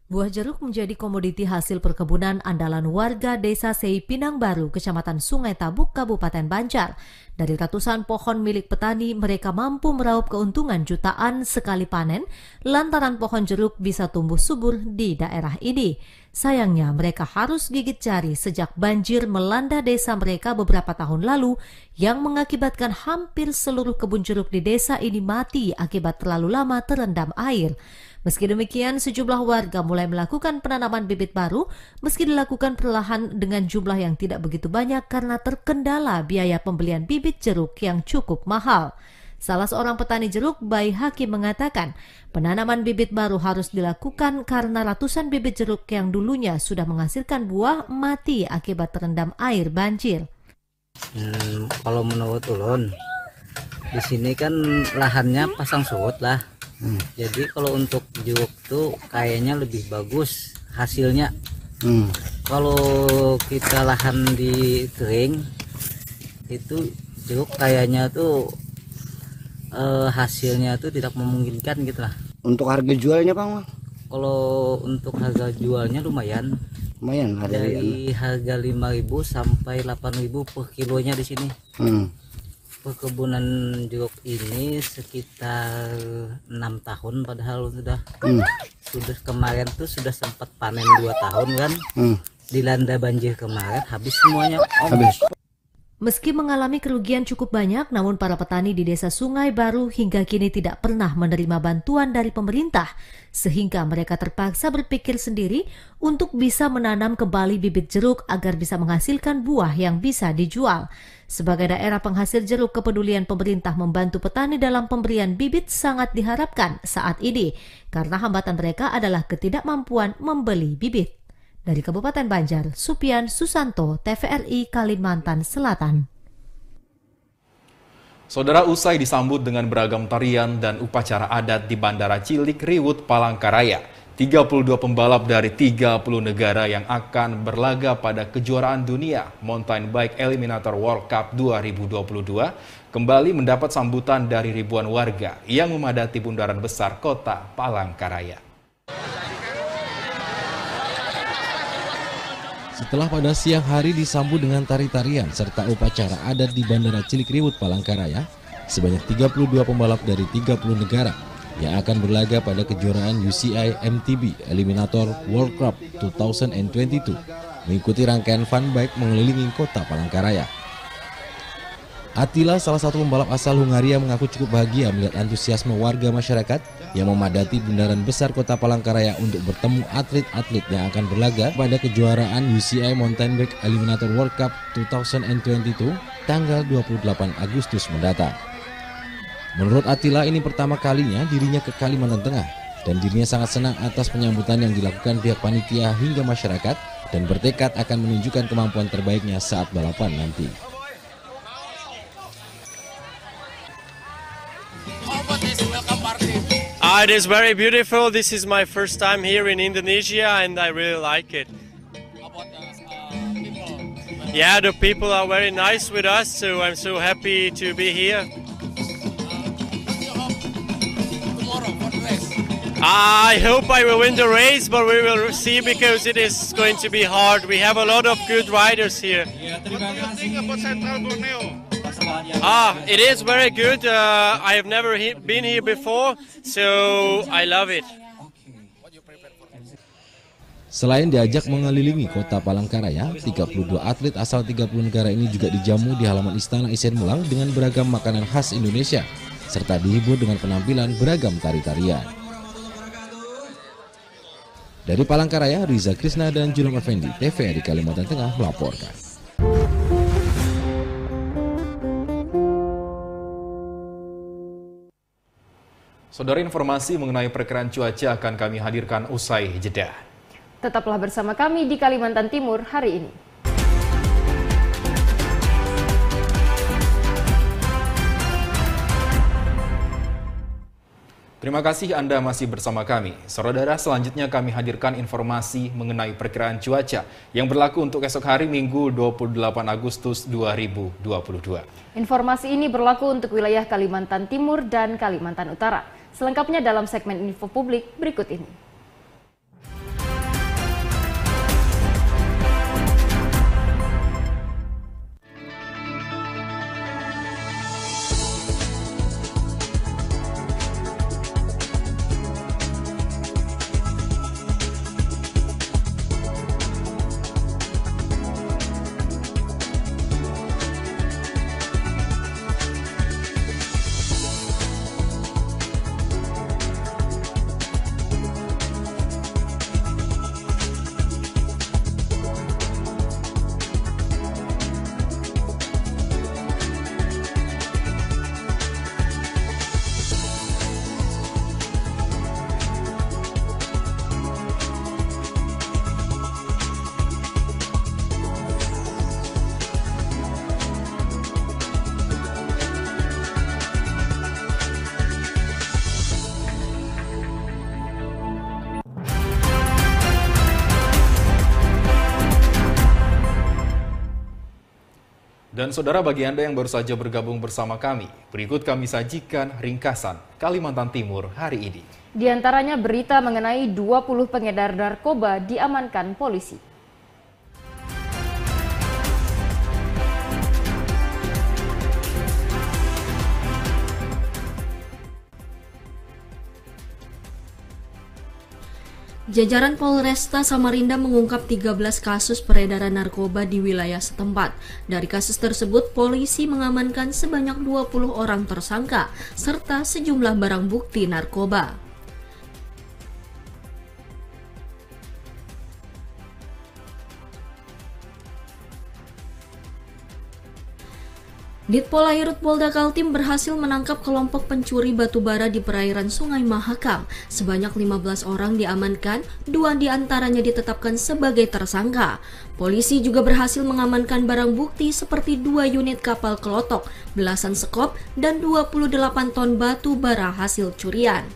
Buah jeruk menjadi komoditi hasil perkebunan andalan warga Desa Sei Pinang Baru, Kecamatan Sungai Tabuk, Kabupaten Banjar. Dari ratusan pohon milik petani, mereka mampu meraup keuntungan jutaan sekali panen lantaran pohon jeruk bisa tumbuh subur di daerah ini. Sayangnya mereka harus gigit jari sejak banjir melanda desa mereka beberapa tahun lalu yang mengakibatkan hampir seluruh kebun jeruk di desa ini mati akibat terlalu lama terendam air. Meski demikian, sejumlah warga mulai melakukan penanaman bibit baru meski dilakukan perlahan dengan jumlah yang tidak begitu banyak karena terkendala biaya pembelian bibit jeruk yang cukup mahal. Salah seorang petani jeruk, Bayi Hakim, mengatakan penanaman bibit baru harus dilakukan karena ratusan bibit jeruk yang dulunya sudah menghasilkan buah mati akibat terendam air banjir. Kalau menurut ulun, di sini kan lahannya pasang surut lah. Jadi kalau untuk jeruk tuh kayaknya lebih bagus hasilnya. Kalau kita lahan di kering itu jeruk kayaknya tuh hasilnya tuh tidak memungkinkan gitu lah. Untuk harga jualnya Bang? Kalau untuk harga jualnya lumayan dari harga 5.000 sampai 8.000 per kilonya di sini. Perkebunan jeruk ini sekitar 6 tahun padahal sudah kemarin tuh sudah sempat panen 2 tahun kan. Dilanda banjir kemarin habis semuanya. Meski mengalami kerugian cukup banyak, namun para petani di Desa Sungai Baru hingga kini tidak pernah menerima bantuan dari pemerintah, sehingga mereka terpaksa berpikir sendiri untuk bisa menanam kembali bibit jeruk agar bisa menghasilkan buah yang bisa dijual. Sebagai daerah penghasil jeruk, kepedulian pemerintah membantu petani dalam pemberian bibit sangat diharapkan saat ini, karena hambatan mereka adalah ketidakmampuan membeli bibit. Dari Kabupaten Banjar, Supian Susanto, TVRI Kalimantan Selatan. Saudara, usai disambut dengan beragam tarian dan upacara adat di Bandara Cilik Riwut, Palangkaraya, 32 pembalap dari 30 negara yang akan berlaga pada kejuaraan dunia Mountain Bike Eliminator World Cup 2022 kembali mendapat sambutan dari ribuan warga yang memadati bundaran besar kota Palangkaraya. Setelah pada siang hari disambut dengan tari-tarian serta upacara adat di Bandara Cilik Riwut, Palangkaraya, sebanyak 32 pembalap dari 30 negara yang akan berlaga pada kejuaraan UCI MTB Eliminator World Cup 2022 mengikuti rangkaian fun bike mengelilingi kota Palangkaraya. Attila, salah satu pembalap asal Hungaria, mengaku cukup bahagia melihat antusiasme warga masyarakat yang memadati bundaran besar kota Palangkaraya untuk bertemu atlet-atlet yang akan berlaga pada kejuaraan UCI Mountain Bike Eliminator World Cup 2022 tanggal 28 Agustus mendatang. Menurut Attila, ini pertama kalinya dirinya ke Kalimantan Tengah dan dirinya sangat senang atas penyambutan yang dilakukan pihak panitia hingga masyarakat dan bertekad akan menunjukkan kemampuan terbaiknya saat balapan nanti. It is very beautiful. This is my first time here in Indonesia and I really like it. Yeah, the people are very nice with us, so I'm so happy to be here. I hope I will win the race, but we will see because it is going to be hard. We have a lot of good riders here. It is very good. I have never been here before, so I love it. Selain diajak mengelilingi kota Palangkaraya, 32 atlet asal 30 negara ini juga dijamu di halaman Istana Isen Mulang dengan beragam makanan khas Indonesia, serta dihibur dengan penampilan beragam tari-tarian. Dari Palangkaraya, Riza Krisna dan Julum Effendi, TVRI Kalimantan Tengah melaporkan. Saudara, informasi mengenai perkiraan cuaca akan kami hadirkan usai jeda. Tetaplah bersama kami di Kalimantan Timur hari ini. Terima kasih Anda masih bersama kami. Saudara, selanjutnya kami hadirkan informasi mengenai perkiraan cuaca yang berlaku untuk esok hari Minggu 28 Agustus 2022. Informasi ini berlaku untuk wilayah Kalimantan Timur dan Kalimantan Utara. Selengkapnya dalam segmen info publik berikut ini. Dan saudara, bagi Anda yang baru saja bergabung bersama kami, berikut kami sajikan ringkasan Kalimantan Timur hari ini. Di antaranya berita mengenai 20 pengedar narkoba diamankan polisi. Jajaran Polresta Samarinda mengungkap 13 kasus peredaran narkoba di wilayah setempat. Dari kasus tersebut, polisi mengamankan sebanyak 20 orang tersangka, serta sejumlah barang bukti narkoba. Ditpolairut Polda Kaltim berhasil menangkap kelompok pencuri batu bara di perairan Sungai Mahakam. Sebanyak 15 orang diamankan, 2 diantaranya ditetapkan sebagai tersangka. Polisi juga berhasil mengamankan barang bukti seperti 2 unit kapal kelotok, belasan sekop, dan 28 ton batu bara hasil curian.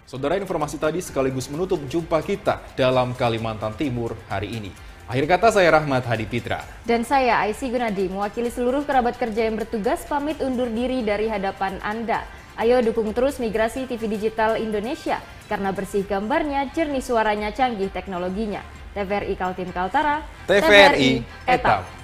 Saudara, informasi tadi sekaligus menutup jumpa kita dalam Kalimantan Timur hari ini. Akhir kata, saya Rahmat Hadi Pitra. Dan saya Aisy Gunadi, mewakili seluruh kerabat kerja yang bertugas pamit undur diri dari hadapan Anda. Ayo dukung terus Migrasi TV Digital Indonesia, karena bersih gambarnya, jernih suaranya, canggih teknologinya. TVRI Kaltim Kaltara, TVRI Etap.